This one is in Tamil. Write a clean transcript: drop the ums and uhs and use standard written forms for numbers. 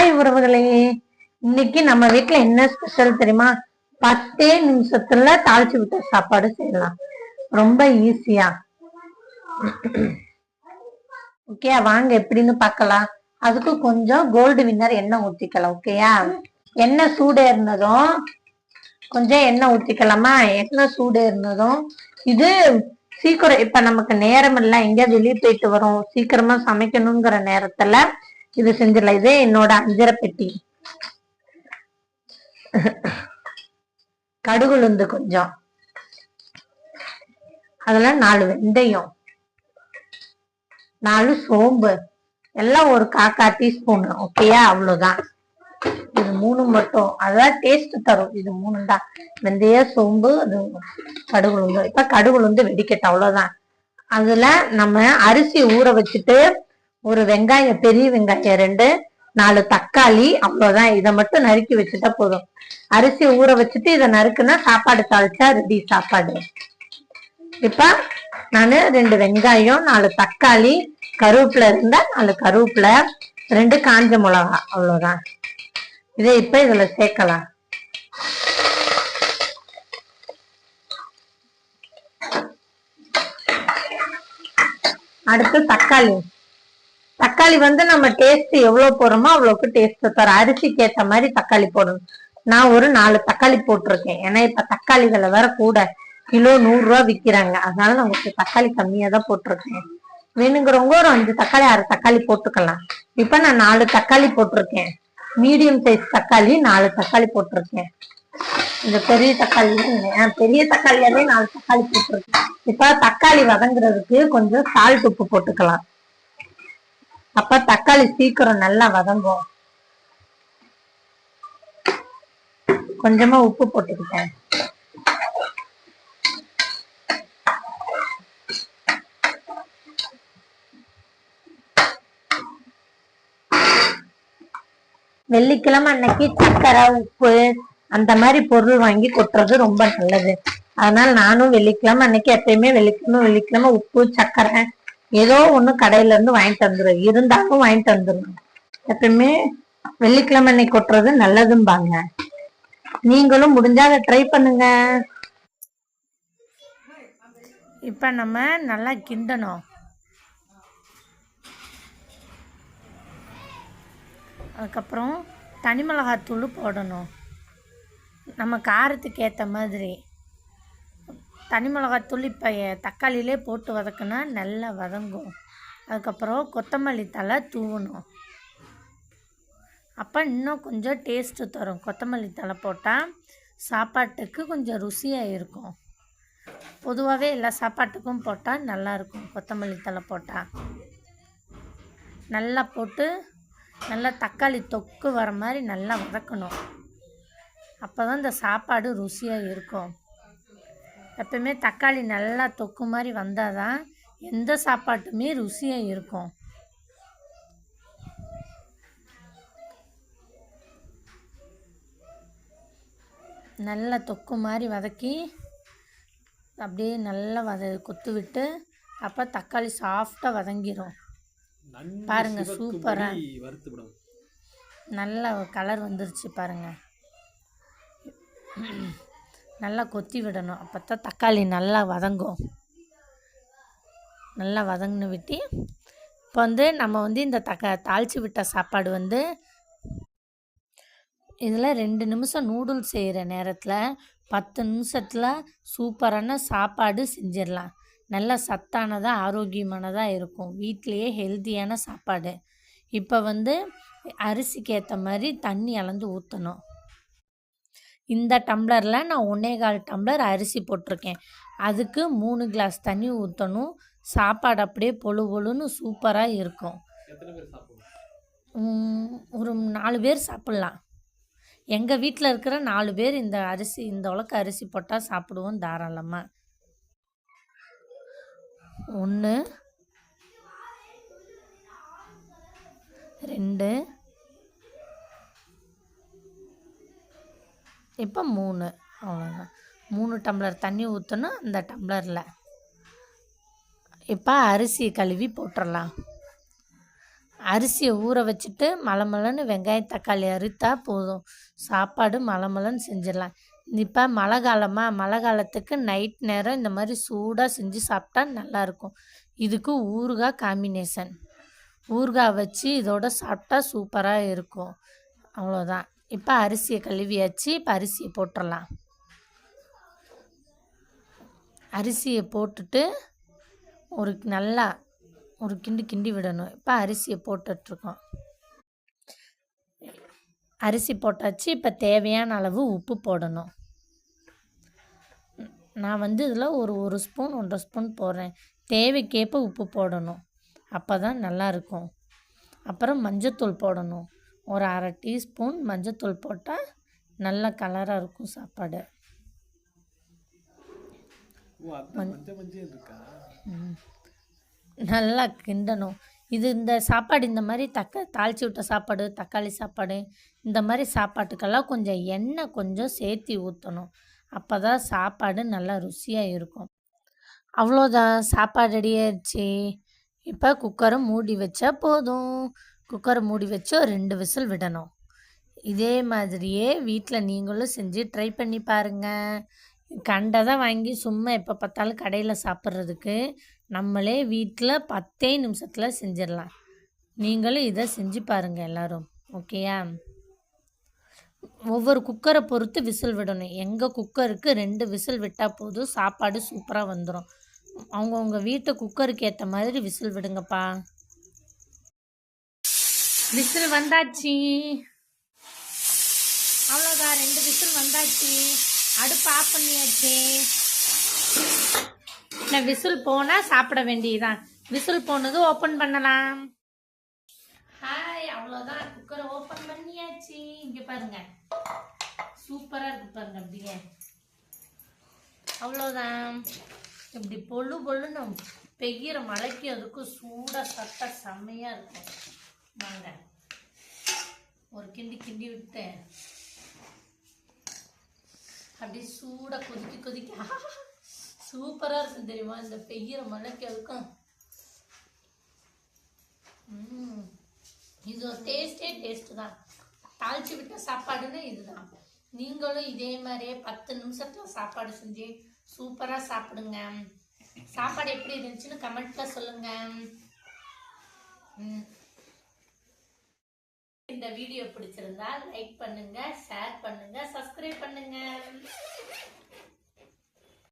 ஹாய் உறவுகளே, இன்னைக்கு நம்ம வீட்டுல என்ன ஸ்பெஷல் தெரியுமா? 10 நிமிஷத்துல தாளிச்சு விட்ட சாப்பாடு செய்யலாம், ரொம்ப ஈஸியா. ஓகே, வாங்க எப்படின்னு பார்க்கலாம். அதுக்கு கொஞ்சம் கோல்டு வின்னர் எண்ணெய் ஊத்திக்கலாம். ஓகேயா? எண்ணெய் சூடு இருந்ததும் கொஞ்சம் எண்ணெய் ஊத்திக்கலாமா? எண்ணெய் சூடு இருந்ததும் இது சீக்கிரம், இப்ப நமக்கு நேரம் இல்ல, எங்க வெளியே போயிட்டு வரோம், சீக்கிரமா சமைக்கணுங்கிற நேரத்துல இது செஞ்சிடலாம். இது என்னோட அஞ்சரை பெட்டி. கடுகுளுந்து கொஞ்சம், அதுல 4 வெந்தயம், 4 சோம்பு, எல்லாம் ஒரு 1/4 டீஸ்பூன். ஓகேயா? அவ்வளவுதான். இது 3 மட்டும், அதான் டேஸ்ட் தரும். இது 3 தான், வெந்தய சோம்பு அது கடுகுளுந்து. இப்ப கடுகுளுந்து வெடிக்கட்டும், அவ்வளவுதான். அதுல நம்ம அரிசி ஊற வச்சுட்டு ஒரு வெங்காயம், பெரிய வெங்காயம் 2, 4 தக்காளி, அவ்வளவுதான். இதை மட்டும் நறுக்கி வச்சுட்டா போதும். அரிசி ஊற வச்சுட்டு இதை நறுக்குன்னா சாப்பாடு தாளிச்சா ரெடி சாப்பாடு. இப்ப நானு 2 வெங்காயம், 4 தக்காளி, கருவேப்பிலை இருந்தா 4 கருவேப்பிலை, 2 காஞ்ச மிளகா, அவ்வளவுதான். இதை இப்ப இதுல சேர்க்கலாம். அடுத்து தக்காளி. தக்காளி நம்ம டேஸ்ட் எவ்வளவு போடுறோமோ அவ்வளவுக்கு டேஸ்ட் தரும். அரிசிக்கு ஏற்ற மாதிரி தக்காளி போடணும். நான் ஒரு 4 தக்காளி போட்டிருக்கேன். ஏன்னா இப்ப தக்காளி விலை வேற கூட, கிலோ 100 ரூபா விற்கிறாங்க. அதனால நான் உங்களுக்கு தக்காளி கம்மியா தான் போட்டிருக்கேன். வேணுங்கிறவங்க ஒரு 5 தக்காளி 6 தக்காளி போட்டுக்கலாம். இப்ப நான் 4 தக்காளி போட்டிருக்கேன். மீடியம் சைஸ் தக்காளி 4 தக்காளி போட்டிருக்கேன். இந்த பெரிய தக்காளி, பெரிய தக்காளியாவே 4 தக்காளி போட்டிருக்கேன். இப்ப தக்காளி வதங்குறதுக்கு கொஞ்சம் சால்ட் உப்பு போட்டுக்கலாம். அப்ப தக்காளி சீக்கிரம் நல்லா வதங்கும். கொஞ்சமா உப்பு போட்டுக்கிட்டேன். வெள்ளிக்கிழமை அன்னைக்கு சக்கரை, உப்பு அந்த மாதிரி பொருள் வாங்கி கொட்டுறது ரொம்ப நல்லது. அதனால நானும் வெள்ளிக்கிழமை அன்னைக்கு, எப்பயுமே வெள்ளிக்கிழமை உப்பு சக்கரை ஏதோ ஒண்ணு கடையில இருந்து வாங்கிட்டு வந்துடும். இருந்தாலும் வாங்கிட்டு வந்துடும். எப்பயுமே வெள்ளிக்கிழமை அன்னைக்கு கொட்டுறது நல்லதும்பாங்க. நீங்களும் முடிஞ்சா அதை ட்ரை பண்ணுங்க. இப்ப நம்ம நல்லா கிண்டணும். அதுக்கப்புறம் தனி மிளகாத்தூள் போடணும், நம்ம காரத்துக்கு ஏற்ற மாதிரி. தனி மிளகாத்தூள் இப்போ தக்காளியிலே போட்டு வதக்குனா நல்லா வதங்கும். அதுக்கப்புறம் கொத்தமல்லி தழை தூவணும். அப்போ இன்னும் கொஞ்சம் டேஸ்ட்டு தரும். கொத்தமல்லி தழை போட்டால் சாப்பாட்டுக்கு கொஞ்சம் ருசியாக இருக்கும். பொதுவாகவே எல்லா சாப்பாட்டுக்கும் போட்டால் நல்லாயிருக்கும். கொத்தமல்லி தழை போட்டால் நல்லா போட்டு நல்லா தக்காளி தொக்கு வர மாதிரி நல்லா வதக்கணும். அப்போ தான் இந்த சாப்பாடு ருசியாக இருக்கும். எப்பவுமே தக்காளி நல்லா தொக்கு மாதிரி வந்தால் தான் எந்த சாப்பாட்டுமே ருசியாக இருக்கும். நல்லா தொக்கு மாதிரி வதக்கி அப்படியே நல்லா கொத்து விட்டு, அப்போ தக்காளி சாஃப்டாக வதங்கிடும். பாருங்க, சூப்பராக நல்ல கலர் வந்துருச்சு பாருங்க. நல்லா கொத்தி விடணும், அப்போ தான் தக்காளி நல்லா வதங்கும். நல்லா வதங்கின விட்டு இப்போ நம்ம இந்த தாளித்து விட்ட சாப்பாடு இதில் 2 நிமிஷம் நூடுல்ஸ் செய்கிற நேரத்தில் 10 நிமிஷத்தில் சூப்பரான சாப்பாடு செஞ்சிடலாம். நல்ல சத்தானதாக ஆரோக்கியமானதாக இருக்கும். வீட்டிலையே ஹெல்த்தியான சாப்பாடு. இப்போ அரிசிக்கு ஏற்ற மாதிரி தண்ணி அளந்து ஊற்றணும். இந்த டம்ளரில் நான் 1/4 டம்ளர் அரிசி போட்டிருக்கேன். அதுக்கு 3 கிளாஸ் தண்ணி ஊற்றணும். சாப்பாடு அப்படியே பொழு பொழுன்னு சூப்பராக இருக்கும். ஒரு 4 பேர் சாப்பிட்லாம். எங்கள் வீட்டில் இருக்கிற 4 பேர் இந்த உலக்க அரிசி போட்டால் சாப்பிடுவோம் தாராளமாக. 1 2 இப்போ 3, அவ்வளோதான். 3 டம்ளர் தண்ணி ஊற்றணும் அந்த டம்ளரில். இப்போ அரிசி கழுவி போட்டுடலாம். அரிசியை ஊற வச்சுட்டு மலமலன்னு வெங்காயம் தக்காளி அறுத்தா போதும், சாப்பாடு மலமலன்னு செஞ்சிடலாம். இப்போ மழை காலத்துக்கு நைட் நேரம் இந்த மாதிரி சூடாக செஞ்சு சாப்பிட்டா நல்லாயிருக்கும். இதுக்கு ஊறுகாய் காம்பினேஷன், ஊறுகாய் வச்சு இதோட சாப்பிட்டா சூப்பராக இருக்கும். அவ்வளோதான். இப்போ அரிசியை கழுவியாச்சு. இப்போ அரிசியை போட்டுடலாம். அரிசியை போட்டுட்டு நல்லா ஒரு கிண்டி விடணும். இப்போ அரிசியை போட்டுட்ருக்கோம். அரிசி போட்டாச்சு. இப்போ தேவையான அளவு உப்பு போடணும். நான் இதில் ஒரு ஸ்பூன் 1.5 ஸ்பூன் போடுறேன். தேவைக்கேற்ப உப்பு போடணும், அப்போ தான் நல்லாயிருக்கும். அப்புறம் மஞ்சத்தூள் போடணும். ஒரு 1/2 டீஸ்பூன் மஞ்சத்தூள் போட்டால் நல்ல கலராக இருக்கும் சாப்பாடு. நல்லா கிண்டணும். இந்த சாப்பாடு இந்த மாதிரி தாளித்து விட்ட சாப்பாடு, தக்காளி சாப்பாடு, இந்த மாதிரி சாப்பாட்டுக்கெல்லாம் கொஞ்சம் எண்ணெய் கொஞ்சம் சேர்த்தி ஊற்றணும். அப்போ தான் சாப்பாடு நல்லா ருசியாக இருக்கும். அவ்வளோதான், சாப்பாடு ரெடி ஆயிடுச்சு. இப்போ குக்கரை மூடி வச்சா போதும். குக்கரை மூடி வச்சு ஒரு 2 விசில் விடணும். இதே மாதிரியே வீட்டில் நீங்களும் செஞ்சு ட்ரை பண்ணி பாருங்கள். கண்டதை வாங்கி சும்மா எப்போ பார்த்தாலும் கடையில் சாப்பிட்றதுக்கு நம்மளே வீட்டில் 10 நிமிஷத்தில் செஞ்சிடலாம். நீங்களும் இதை செஞ்சு பாருங்கள் எல்லோரும். ஓகேயா? ஒவ்வொரு குக்கரை பொறுத்து விசில் விடணும். எங்கள் குக்கருக்கு 2 விசில் விட்டால் போதும், சாப்பாடு சூப்பராக வந்துடும். அவங்கவுங்க வீட்டு குக்கருக்கு ஏற்ற மாதிரி விசில் விடுங்கப்பா. விசில் வந்தாச்சு. அவ்வளோதான், 2 விசில் வந்தாச்சு. அடுப்பு ஆஃப் பண்ணியாச்சு. நான் விசில் போனால் சாப்பிட வேண்டியதுதான். விசில் போனது ஓப்பன் பண்ணலாம். ஹாய், அவ்வளோதான், குக்கரை ஓப்பன் பண்ணியாச்சு. இங்கே பாருங்க, சூப்பராக இருக்கு பாருங்க. அப்படியே அவ்வளோதான். இப்படி பொல்லுன்னு பெய்கிற மழைக்கு அதுக்கும் சூடாக சட்டை செம்மையாக இருக்கும். வாங்க, ஒரு கிண்டி விட்டு அப்படியே சூடாக கொதிக்க சூப்பராக இருக்கும் தெரியுமா? இந்த பெய்கிற மழைக்கு அதுக்கும் இது ஒரு டேஸ்ட்டு தான். தாளிச்சு விட்ட சாப்பாடுன்னு இதுதான். நீங்களும் இதே மாதிரியே 10 நிமிஷத்தில் சாப்பாடு செஞ்சு சூப்பராக சாப்பிடுங்க. சாப்பாடு எப்படி இருந்துச்சுன்னு கமெண்ட்டில் சொல்லுங்கள். இந்த வீடியோ பிடிச்சிருந்தா லைக் பண்ணுங்க, ஷேர் பண்ணுங்க, சப்ஸ்கிரைப் பண்ணுங்க.